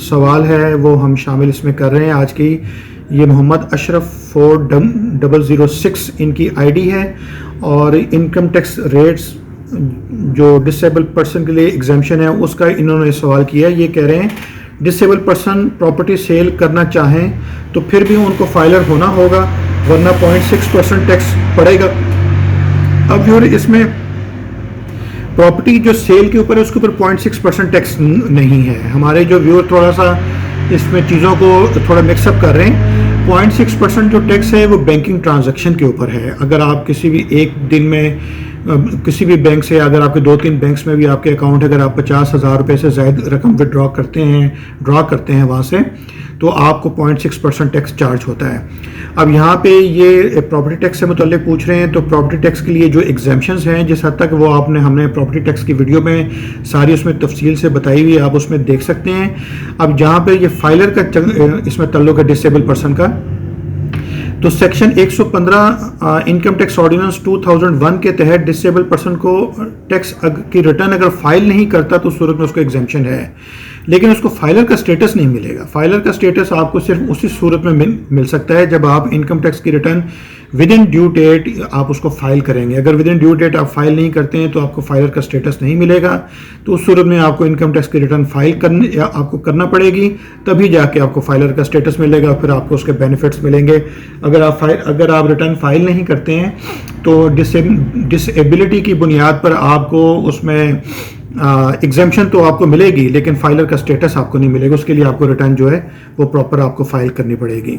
सवाल है वो हम शामिल इसमें कर रहे हैं आज की। ये मोहम्मद अशरफ 4006 इनकी आईडी है और इनकम टैक्स रेट्स जो डिसेबल पर्सन के लिए एग्जाम्शन है उसका इन्होंने सवाल किया। ये कह रहे हैं डिसेबल पर्सन प्रॉपर्टी सेल करना चाहें तो फिर भी उनको फाइलर होना होगा वरना 0.6% टैक्स पड़ेगा। अब जो इसमें प्रॉपर्टी जो सेल के ऊपर है उसके ऊपर 0.6% टैक्स नहीं है। हमारे जो व्यूअर थोड़ा सा इसमें चीज़ों को थोड़ा मिक्सअप कर रहे हैं। 0.6% जो टैक्स है वो बैंकिंग ट्रांजैक्शन के ऊपर है। अगर आप किसी भी एक दिन में किसी भी बैंक से, अगर आपके 2-3 बैंक्स में भी आपके अकाउंट, अगर आप 50,000 रुपये से ज़्यादा रकम विड्रॉ करते हैं वहाँ से, तो आपको 0.6% टैक्स चार्ज होता है। अब यहाँ पे ये प्रॉपर्टी टैक्स से मुतल्लिक पूछ रहे हैं, तो प्रॉपर्टी टैक्स के लिए जो एग्जाम्पशंस हैं जिस हद तक वो हमने प्रॉपर्टी टैक्स की वीडियो में सारी उसमें तफसील से बताई हुई है, आप उसमें देख सकते हैं। अब जहाँ पे ये फाइलर का इसमें तल्लुक है डिसेबल पर्सन का, तो सेक्शन 115 इनकम टैक्स ऑर्डिनेंस 2001 के तहत डिसेबल पर्सन को टैक्स की रिटर्न अगर फाइल नहीं करता तो उस सूरत में उसको एग्जेम्पशन है, लेकिन उसको फाइलर का स्टेटस नहीं मिलेगा। फाइलर का स्टेटस आपको सिर्फ उसी सूरत में मिल सकता है जब आप इनकम टैक्स की return within due date आप उसको फाइल करेंगे। अगर विद इन ड्यू डेट आप फाइल नहीं करते हैं तो आपको फाइलर का स्टेटस नहीं मिलेगा। तो उस सूरत में आपको इनकम टैक्स की रिटर्न फाइल करना पड़ेगी, तभी जाके आपको फाइलर का स्टेटस मिलेगा, फिर आपको उसके बेनिफिट्स मिलेंगे। अगर आप रिटर्न फाइल नहीं करते हैं तो डिसेबिलिटी की बुनियाद पर आपको उसमें एग्जेम्पशन तो आपको मिलेगी, लेकिन फाइलर का स्टेटस आपको नहीं मिलेगा। उसके लिए आपको रिटर्न जो है वो प्रॉपर आपको फाइल करनी पड़ेगी।